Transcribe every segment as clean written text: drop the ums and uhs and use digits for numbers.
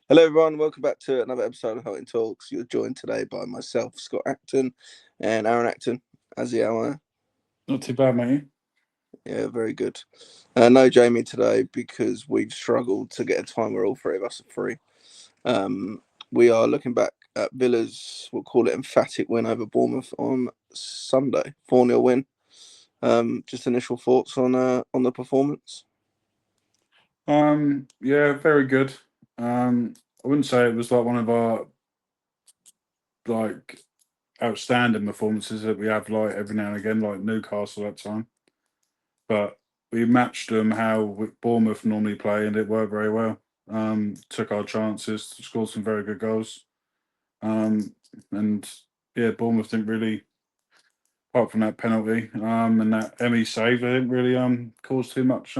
Hello, everyone. Welcome back to another episode of Hunting Talks. You're joined today by myself, Scott Acton, and Aaron Acton. As the hour, Not too bad, mate. yeah, very good. No Jamie today because we've struggled to get a time where all three of us are free. We are looking back at Villa's, we'll call it emphatic win over Bournemouth on Sunday, 4-0 win. Just initial thoughts on the performance. Yeah, very good. I wouldn't say it was like one of our like outstanding performances that we have like every now and again, like Newcastle that time. But we matched them how Bournemouth normally play, and it worked very well. Took our chances, scored some very good goals. Um, and yeah, Bournemouth didn't really, apart from that penalty, and that Emmy save, they didn't really cause too much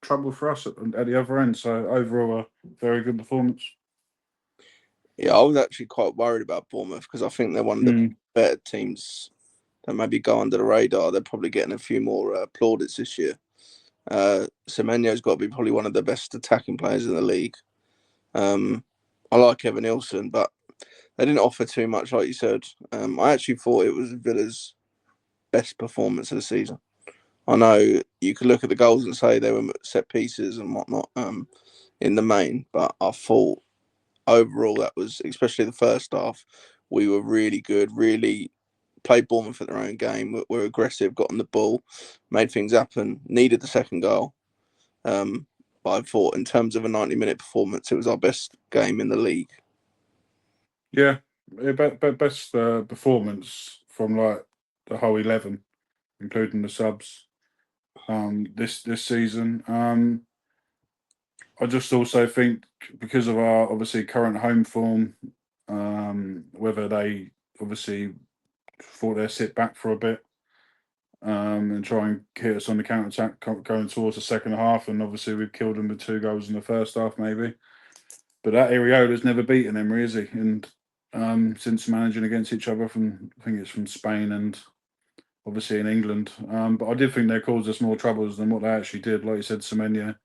trouble for us at the other end. So overall, a very good performance. Yeah, I was actually quite worried about Bournemouth because I think they're one of the Mm, better teams that maybe go under the radar. They're probably getting a few more plaudits this year. Semenyo's got to be probably one of the best attacking players in the league. Um, I like Evan Nilsson, but they didn't offer too much, like you said. I actually thought it was Villa's best performance of the season. I know you could look at the goals and say they were set pieces and whatnot in the main, but I thought overall that was, especially the first half, we were really good, really played Bournemouth at their own game, were aggressive, got on the ball, made things happen, needed the second goal. Um, but I thought, in terms of a 90-minute performance, it was our best game in the league. yeah, best performance from like the whole 11, including the subs. This season. I just also think because of our obviously current home form, whether they obviously thought they'd sit back for a bit and try and hit us on the counter attack going towards the second half, and obviously we've killed them with 2 goals in the first half, maybe. But that Ariola's never beaten Emery, is he? And since managing against each other from, I think it's from Spain and obviously in England. But I did think they caused us more troubles than what they actually did. Like you said, Semenyo,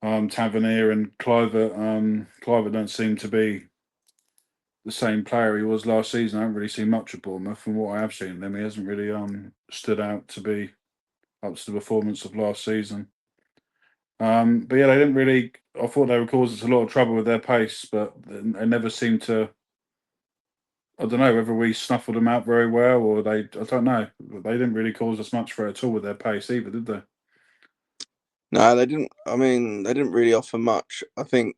Tavernier, and Cliver. Cliver don't seem to be the same player he was last season. I haven't really seen much of Bournemouth. From what I have seen them, he hasn't really stood out to be up to the performance of last season. But yeah, they didn't really. I thought they would cause us a lot of trouble with their pace, but they never seemed to. I don't know whether we snuffled them out very well or they. I don't know. They didn't really cause us much for it at all with their pace either, did they? No, they didn't. I mean, they didn't really offer much. I think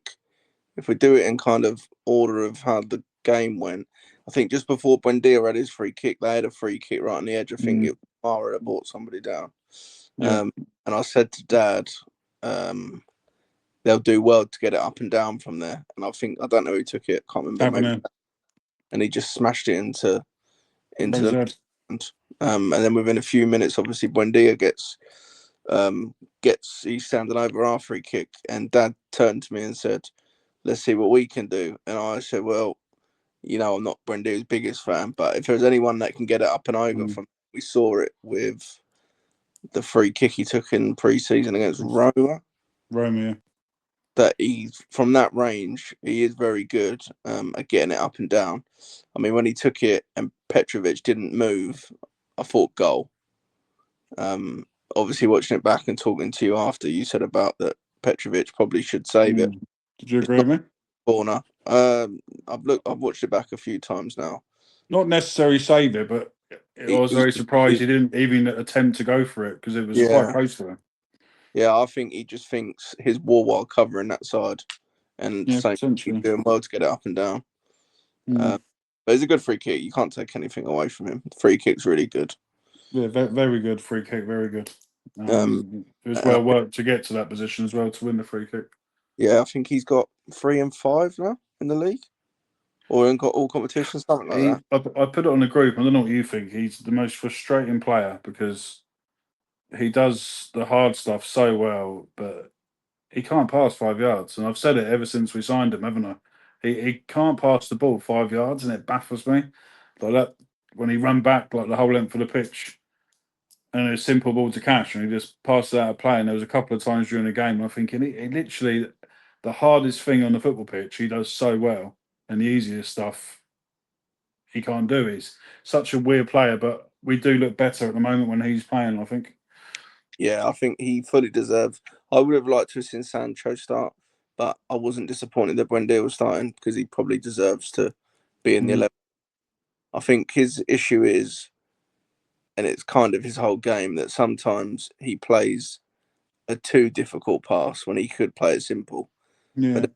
if we do it in kind of order of how the game went, I think just before Buendia had his free kick, they had a free kick right on the edge. I think Mm, it was Mara that brought somebody down. yeah, Um, and I said to Dad, um, they'll do well to get it up and down from there. And I don't know who took it. Can't remember. Maybe, Tavernier. and he just smashed it into Very the good. end. And then within a few minutes, obviously Buendia um, he's standing over our free kick, and Dad turned to me and said, "Let's see what we can do." And I said, "Well, I'm not Buendia's biggest fan, but if there's anyone that can get it up and over Mm, from, we saw it with the free kick he took in pre-season against Roma." Romeo. That he's from that range, he is very good at getting it up and down. I mean, when he took it and Petrovic didn't move, I thought goal. Obviously, watching it back and talking to you after, you said about that Petrovic probably should save it. Mm. Did you It's agree not with me? a corner. I've watched it back a few times now. Not necessarily save it, but I was very surprised He, he didn't even attempt to go for it because it was quite yeah, close to him. yeah. I think he just thinks his wall while covering that side, and Yeah, same he's essentially. doing well to get it up and down. Mm. But it's a good free kick. You can't take anything away from him. The free kick's really good. Yeah, very good free kick. Very good. Um, It was and well worked to get to that position as well to win the free kick. yeah, I think he's got 3 and 5 now in the league, or in all competitions, something like that. I put it on the group. I don't know what you think. He's the most frustrating player because he does the hard stuff so well, but he can't pass 5 yards. And I've said it ever since we signed him, haven't I? He can't pass the ball 5 yards, and it baffles me. Like that when he ran back like the whole length of the pitch, and a simple ball to Cash, and he just passed it out of play. And there was a couple of times during the game, I'm thinking he literally the hardest thing on the football pitch he does so well, and the easiest stuff he can't do. He's such a weird player, but we do look better at the moment when he's playing, I think. Yeah, I think he fully deserves. I would have liked to have seen Sancho start, but I wasn't disappointed that Buendia was starting because he probably deserves to be in the Mm. 11. I think his issue is, and it's kind of his whole game, that sometimes he plays a too difficult pass when he could play it simple. Yeah. But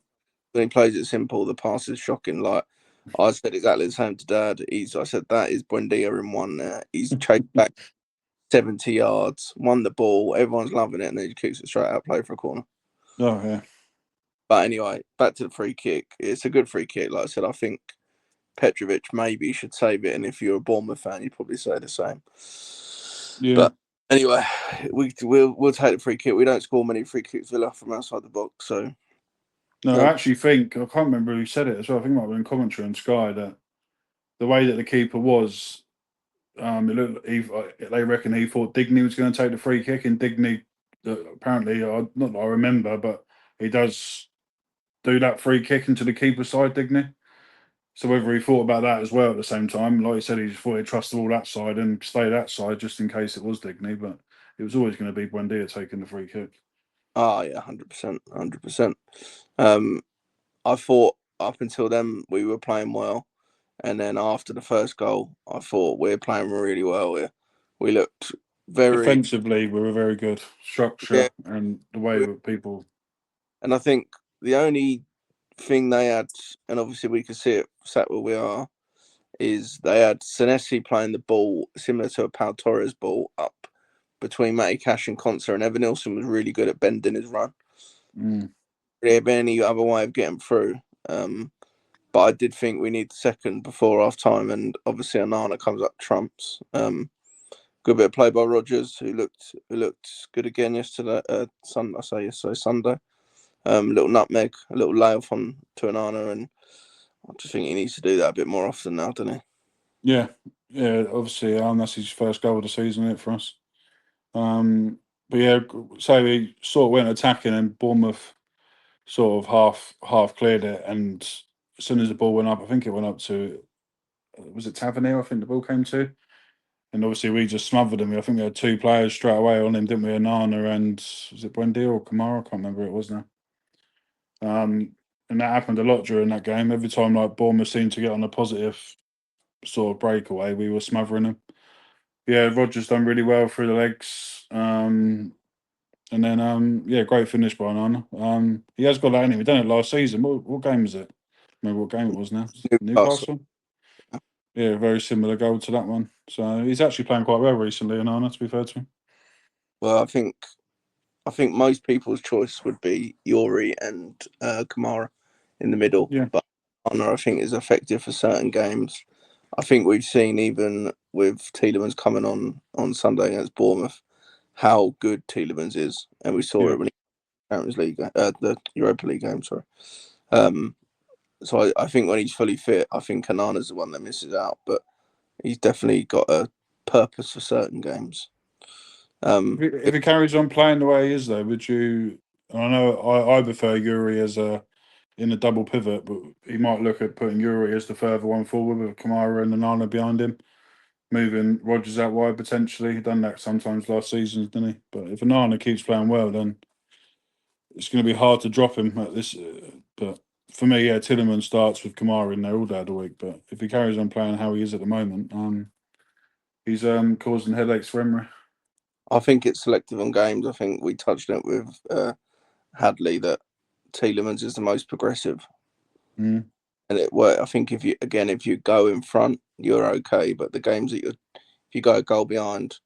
when he plays it simple, the pass is shocking. Like I said exactly the same to Dad. I said that is Buendia in one there. He's chased back 70 yards, won the ball, everyone's loving it, and then he kicks it straight out, play for a corner. Oh, yeah. But anyway, back to the free kick. It's a good free kick. Like I said, I think Petrovic maybe should save it, and if you're a Bournemouth fan, you'd probably say the same. Yeah. But anyway, we'll take the free kick. We don't score many free kicks Villa from outside the box, so No, I um, actually think, I can't remember who said it as well. I think it might have been commentary on Sky that the way that the keeper was, it looked, they reckon he thought Digney was going to take the free kick, and Digney, apparently, not that I remember, but he does do that free kick into the keeper's side, Digney. So whether he thought about that as well at the same time, like you said, he just thought he'd trust the ball that side and stay that side just in case it was Digney, but it was always going to be Buendia taking the free kick. yeah, 100%, 100%. I thought up until then we were playing well, and then after the first goal, I thought we're playing really well. We looked very, Defensively, we were very good. yeah, Structure and the way that people. and I think the only thing they had, and obviously we can see it sat where we are, is they had Senesi playing the ball similar to a Pau Torres ball up between Matty Cash and Conser, and Evan Nilsson was really good at bending his run. Mm, Really have any other way of getting through. But I did think we need the second before half time, and obviously Onana comes up trumps. Good bit of play by Rodgers, who looked good again yesterday. Sunday. Little nutmeg, a little layoff on to Onana, and I just think he needs to do that a bit more often now, doesn't he? yeah, yeah. Obviously, that's his first goal of the season, isn't it, for us? But yeah, so we sort of went attacking, and Bournemouth sort of half cleared it, and as soon as the ball went up, I think it went up to, was it Tavernier? I think the ball came to, and obviously we just smothered him. I think we had two players straight away on him, didn't we? Anana and, was it Buendia or Kamara? I can't remember who it was now. And that happened a lot during that game. Every time like Bournemouth seemed to get on a positive sort of breakaway, we were smothering them. Yeah, Rodgers done really well through the legs. And then yeah, great finish by Onana. He has got that in him. He done it last season. What game was it? Remember what game it was now? Newcastle. Newcastle. Yeah, very similar goal to that one. So he's actually playing quite well recently, Onana, to be fair to him. Well, I think most people's choice would be Yuri and Kamara in the middle, Yeah, but Onana I think is effective for certain games. I think we've seen even with Tielemans coming on Sunday against Bournemouth how good Tielemans is, and we saw yeah. it when he Champions League, the Europa League game. Sorry. Um, so I think when he's fully fit, I think Kanana's the one that misses out, but he's definitely got a purpose for certain games. If he carries on playing the way he is, though, would you? I know I prefer Yuri as a in a double pivot, but he might look at putting Yuri as the further one forward with Kamara and Onana behind him, moving Rodgers out wide potentially. He done that sometimes last season, didn't he? But if Onana keeps playing well, then it's going to be hard to drop him at this. But for me, yeah, Tielemans starts with Kamara in there all day of the week. But if he carries on playing how he is at the moment, he's causing headaches for Emery. I think it's selective on games. I think we touched on it with Hadley that Tielemans is the most progressive, Mm. and it worked. I think if you go in front, you're okay, but the games that if you go a goal behind,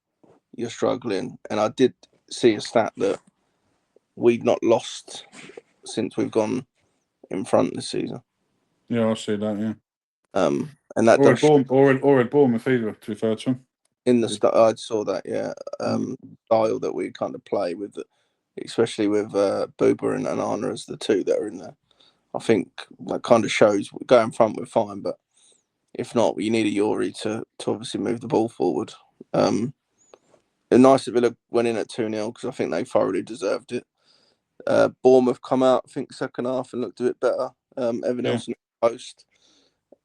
you're struggling. And I did see a stat that we've not lost since we've gone in front this season. Yeah, I see that. Yeah, And that does or at Bournemouth either. To be fair to him. in the start. I saw that, yeah. Mm. Style that we kind of play with, especially with Booba and Anna as the two that are in there. I think that kind of shows going front we're fine, but if not, you need a Yuri to obviously move the ball forward. And nice that Villa went in at 2-0 because I think they thoroughly deserved it. Bournemouth come out, I think, second half and looked a bit better. Evan Yeah. Nilsson post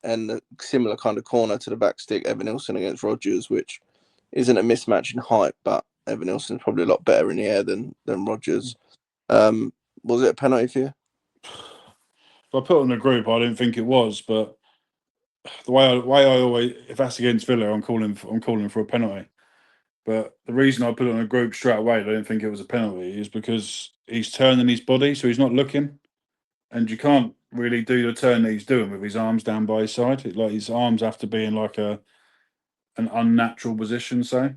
and a similar kind of corner to the back stick. Evan Nilsson against Rodgers, which isn't a mismatch in height, but Evan Nilsson's probably a lot better in the air than Rodgers. Was it a penalty for you? If I put it on the group, I didn't think it was, but the way I always, if that's against Villa, I'm calling for a penalty. But the reason I put it on a group straight away, I didn't think it was a penalty, is because he's turning his body, so he's not looking, and you can't really do the turn that he's doing with his arms down by his side. Like his arms have to be in like an unnatural position. So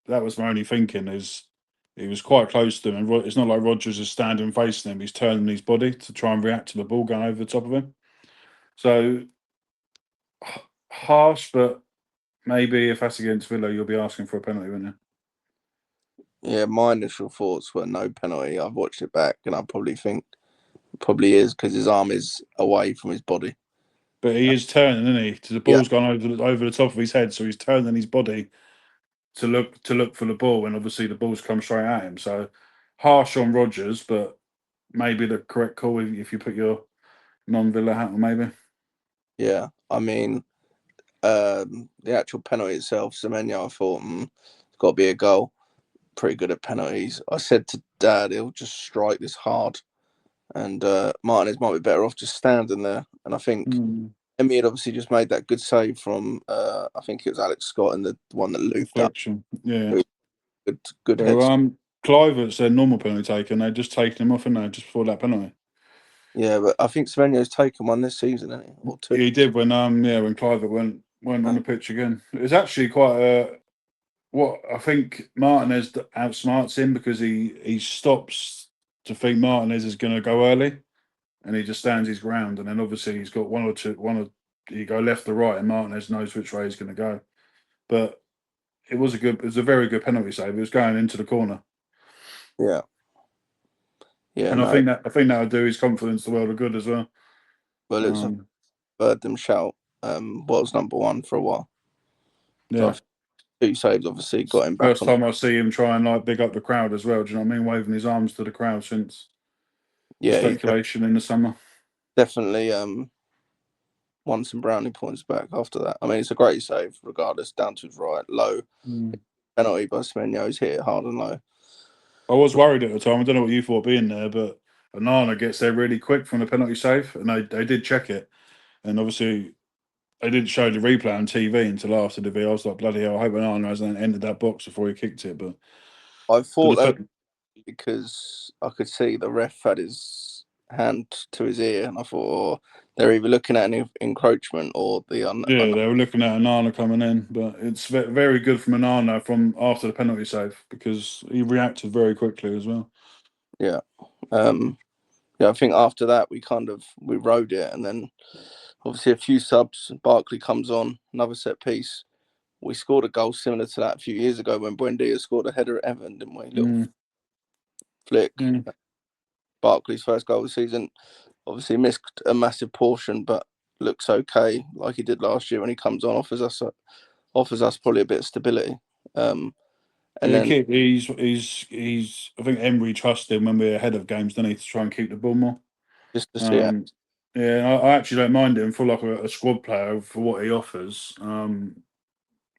that was my only thinking, is he was quite close to him, and it's not like Rodgers is standing facing him; he's turning his body to try and react to the ball going over the top of him. So harsh, but maybe if that's against Villa, you'll be asking for a penalty, wouldn't you? Yeah, my initial thoughts were no penalty. I've watched it back, and I probably think it probably is because his arm is away from his body. But he is turning, isn't he? To the Yeah, ball's gone over the top of his head, so he's turning his body to look for the ball, and obviously the ball's come straight at him. So harsh on Rodgers, but maybe the correct call if you put your non-Villa hat on, maybe. yeah. I mean, the actual penalty itself, Semenyo, I thought it's got to be a goal. Pretty good at penalties. I said to Dad, he'll just strike this hard, and Martinez might be better off just standing there. And I think Mm, Emmy had obviously just made that good save from I think it was Alex Scott and the one that looped up. deflection, yeah. Good So heads. Clivert's their normal penalty taker, and they're just taking him off, and they just before that penalty. Yeah, but I think Semenyo's taken one this season, hasn't he? Or two. He did when Cliver went on the pitch again. It was actually quite a what I think Martinez outsmarts him, because he stops to think Martinez is going to go early, and he just stands his ground. And then obviously he's got you go left or right, and Martinez knows which way he's going to go. But it was a very good penalty save. It was going into the corner, Yeah, yeah, and I no. think that would do his confidence the world of good as well. Well, it's Um, heard them shout world's number one for a while. So I yeah, think two saves obviously got him back first on. time I see him try and like big up the crowd as well. Do you know what I mean? Waving his arms to the crowd since the Yeah, he speculation in the summer. definitely won some brownie points back after that. I mean, it's a great save regardless, down to his right, low Mm. penalty by Semenyo's hit it hard and low. I was worried at the time. I don't know what you thought being there, but Anana gets there really quick from the penalty save, and they did check it. And obviously, they didn't show the replay on TV until after the video. I was like, bloody hell, I hope Anana hasn't entered that box before he kicked it. But I the thought they defense, because I could see the ref had his hand to his ear, and I thought, oh, they're either looking at an encroachment or the yeah, they were looking at Anana coming in, but it's very good from Anana from after the penalty save, because he reacted very quickly as well. yeah. Um, yeah, I think after that we rode it, and then obviously a few subs. Barkley comes on, another set piece. We scored a goal similar to that a few years ago when Buendia scored a header at Everton, didn't we? Little Mm, flick. mm. Barkley's first goal of the season. Obviously missed a massive portion, but looks okay, like he did last year when he comes on. Offers us probably a bit of stability. Um, and Yeah, then he's. I think Emery trusted him when we were ahead of games, didn't he, to try and keep the ball more. just to see it, Um, yeah, I actually don't mind him for like a squad player for what he offers.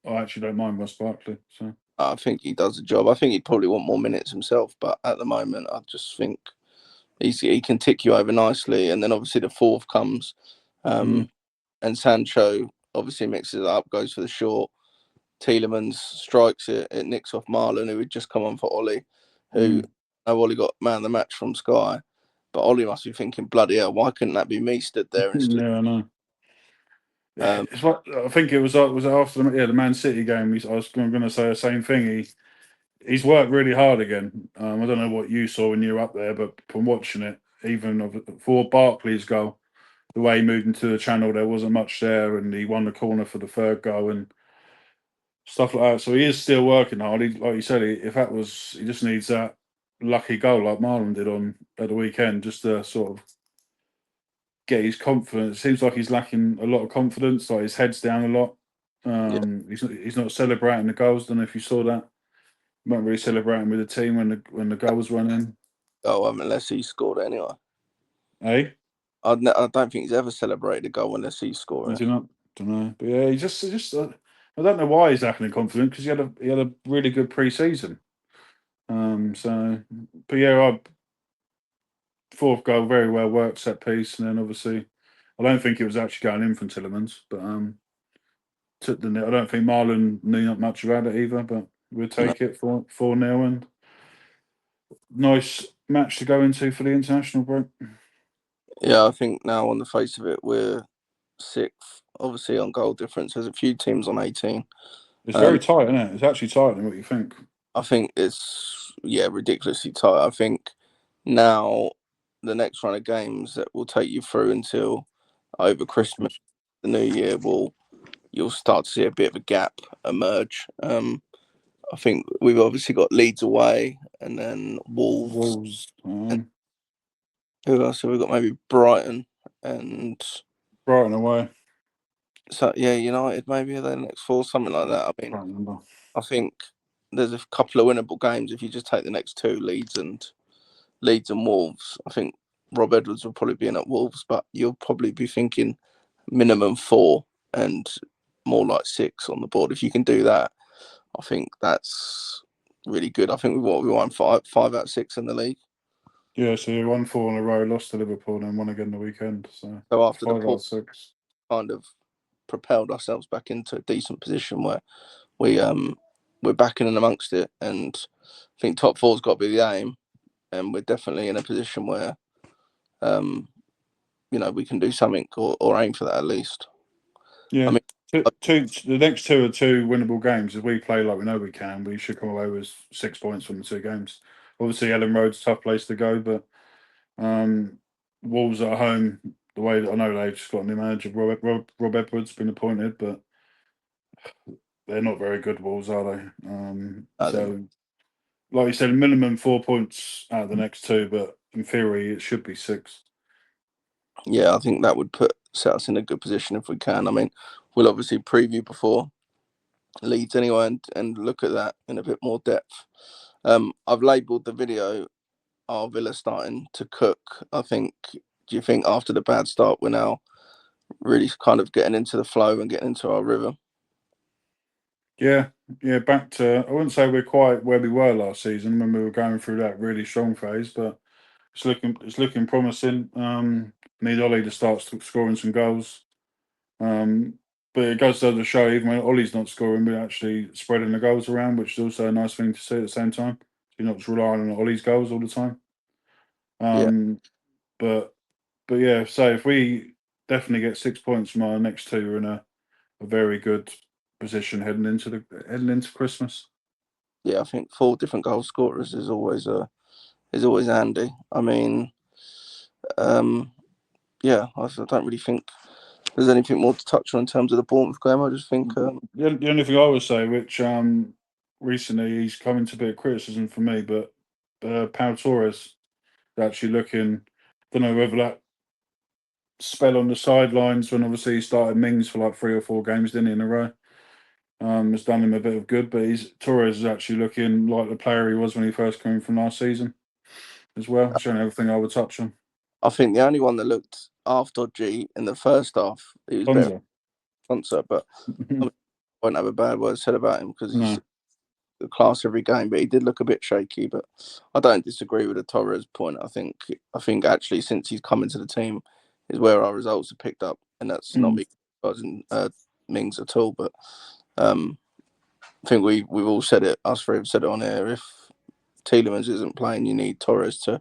I actually don't mind Ross Barkley. So I think he does the job. I think he'd probably want more minutes himself, but at the moment, I just think he can tick you over nicely. And then obviously the fourth comes, mm, um, and Sancho obviously mixes it up, goes for the short. Tielemans strikes it. It nicks off Marlon, who had just come on for Ollie, who mm. Ollie got man of the match from Sky. But Ollie must be thinking, bloody hell, why couldn't that be me stood there instead? Yeah, I know. Um, It's like, I think it was after the Man City game. I was going to say the same thing. He's worked really hard again. I don't know what you saw when you were up there, but from watching it, even for Barkley's goal, the way he moved into the channel, there wasn't much there, and he won the corner for the third goal and stuff like that. So he is still working hard. Like you said, if that was, he just needs that lucky goal like Marlon did on at the weekend, just to sort of get his confidence. It seems like he's lacking a lot of confidence. Like his head's down a lot. yeah, He's not celebrating the goals. Don't know if you saw that. Not really celebrating with the team when the goal was running. goal unless he scored it anyway. Eh? I don't think he's ever celebrated a goal unless he's scoring Is it. he not? Don't know. But yeah, he just I don't know why he's acting confident because he had a really good pre-season. So, but yeah, fourth goal very well worked set piece, and then obviously I don't think it was actually going in from Tillemans, but took the I don't think Marlon knew not much about it either, but we'll No. take it for 4-0 and nice match to go into for the international break. Yeah, I think now on the face of it, we're sixth. Obviously on goal difference, there's a few teams on 18. It's Um, very tight, isn't it? It's actually tighter than what you think. I think it's ridiculously tight. I think now the next run of games that will take you through until over Christmas, the New Year you'll start to see a bit of a gap emerge. I think we've obviously got Leeds away, and then Wolves. Wolves, And who else have we got? Maybe Brighton, and Brighton away. so yeah, United. Maybe the next four, something like that. I mean, Can't remember. I think there's a couple of winnable games if you just take the next two, Leeds and Wolves. I think Rob Edwards will probably be in at Wolves, but you'll probably be thinking minimum four and more like six on the board. If you can do that, I think that's really good. I think we won five out of six in the league. Yeah, so you won 4 in a row, lost to Liverpool, and then won again the weekend. So So after the 5 out of 6. kind of propelled ourselves back into a decent position where we we're back in and amongst it, and I think top four's got to be the aim, and we're definitely in a position where um we can do something or aim for that at least. I Yeah, mean, the next two are two winnable games. If we play like we know we can, we should come away with 6 points from the two games. Obviously, Ellen Road's a tough place to go, but um, Wolves at home. The way that I know they've just got a new manager, Rob Edwards, been appointed, but they're not very good. Wolves, are they? So, like you said, minimum 4 points out of the next two, but in theory, it should be 6. yeah, I think that would set us in a good position if we can. I mean, we'll obviously preview before Leeds anyway, and look at that in a bit more depth. I've labelled the video "Our Villa starting to cook." I think. Do you think after the bad start, we're now really kind of getting into the flow and getting into our rhythm? Yeah, yeah, back to I wouldn't say we're quite where we were last season when we were going through that really strong phase, but it's looking promising. Need Ollie to start scoring some goals. Um, but it goes to show even when Ollie's not scoring, we're actually spreading the goals around, which is also a nice thing to see at the same time. You're not just relying on Ollie's goals all the time. Yeah, Um, but yeah, so if we definitely get 6 points from our next two, we're in a very good position heading into Christmas. yeah. I think four different goal scorers is always handy. I mean, um, yeah, I don't really think there's anything more to touch on in terms of the Bournemouth game. I just think, The only thing I would say, which recently he's come into a bit of criticism for me, but Pau Torres is actually looking. Don't know whether that spell on the sidelines when obviously he started Mings for like 3 or 4 games, didn't he, in a row? Has done him a bit of good, but Torres is actually looking like the player he was when he first came from last season as well. Showing everything I would touch on. I think the only one that looked half dodgy in the first half, he was better Bonza. sponsor, but I mean, I won't have a bad word said about him because he's No. a class every game. But he did look a bit shaky. But I don't disagree with the Torres point. I think actually since he's come into the team is where our results have picked up, and that's not Mm. me criticizing Mings at all. But um, I think we've all said it. Us three have said it on air. If Tielemans isn't playing, you need Torres to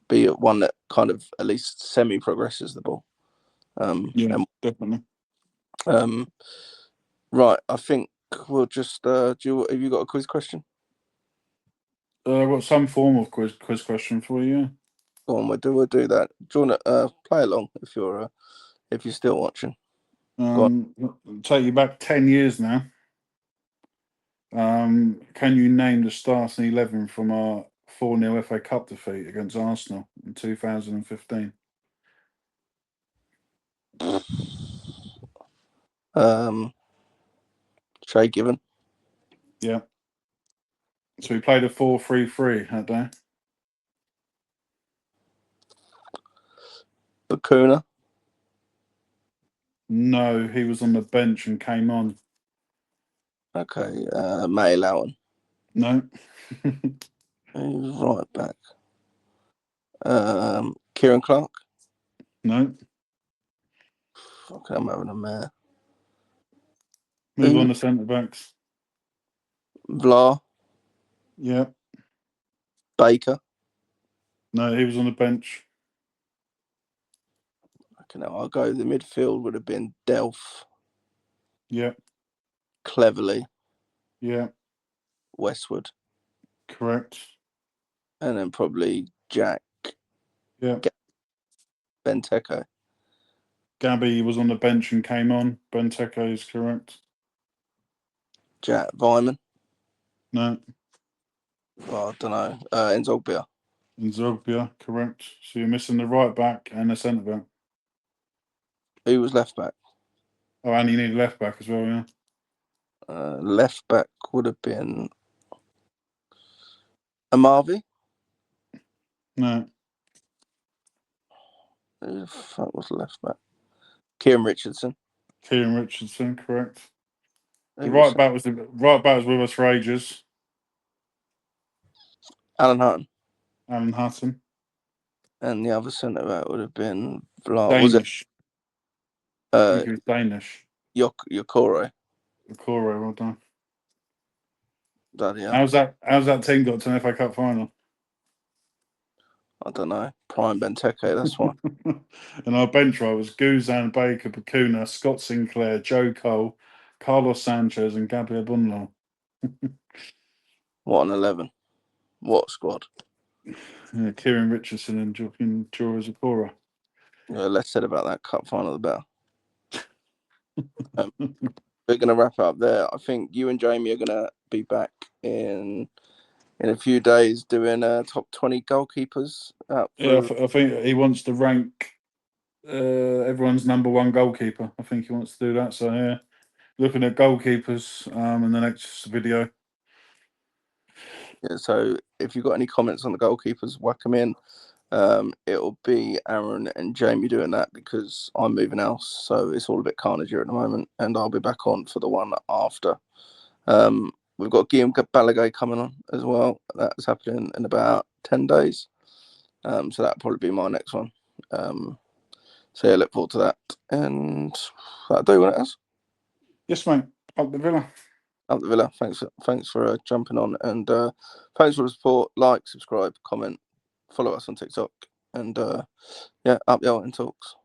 be one that kind of at least semi progresses the ball. Yeah, And definitely. um, right, I think we'll just have you got a quiz question? I've got some form of quiz question for you. Go on, we'll do that. Do you want to play along if you're still watching? Go on. Take you back 10 years now. Can you name the starting 11 from our 4-0 FA Cup defeat against Arsenal in 2015? Um, Shay Given. Yeah. So we played a 4-3-3 that day. Bakuna. No, he was on the bench and came on. Okay. May Lowen. No. Who's right back? Kieran Clark. No. Okay, I'm having a mare. Move on to centre backs. Vlar. Yeah. Baker. No, he was on the bench. Okay, now I'll go. The midfield would have been Delph. Yeah. Cleverly. Yeah. Westwood. Correct. And then probably Jack. Yeah. Benteke. Gabby was on the bench and came on. Benteke is correct. Jack Vyman. No. Well, I don't know. Nzogbia. And Zogbia, correct. So you're missing the right back and the centre back. Who was left back? Oh, and you need a left back as well, yeah. Left back would have been Amavi. No. Who the fuck was left back? Kieran Richardson. Kieran Richardson, correct. The Who was right back was with us for ages. Alan Hutton. Alan Hutton. And the other centre back would have been Vlar. Was it Danish. I think he was Danish. Yokoro? Okoro, well done. Bloody hell. How's that team got to an FA Cup final? I don't know. Prime Benteke, that's why. And our bench row was Guzan, Baker, Bakuna, Scott Sinclair, Joe Cole, Carlos Sanchez, and Gabriel Bunlo. What an 11. What a squad. Yeah, Kieran Richardson and Joris Okoro. Yeah, less said about that cup final, the better. We're going to wrap it up there. I think you and Jamie are going to be back in a few days doing top 20 goalkeepers. Yeah, I think he wants to rank everyone's number one goalkeeper. I think he wants to do that. So yeah, looking at goalkeepers in the next video. Yeah, so if you've got any comments on the goalkeepers, whack them in. It'll be Aaron and Jamie doing that because I'm moving house, so it's all a bit carnage here at the moment, and I'll be back on for the one after. We've got Guillaume Balaguer coming on as well. That's happening in about 10 days. So that'll probably be my next one. So yeah, look forward to that. And that'll do what it is. Yes, mate. Up the Villa. Up the Villa. Thanks for jumping on, and thanks for the support. Like, subscribe, comment, follow us on TikTok, and yeah, up the and talks.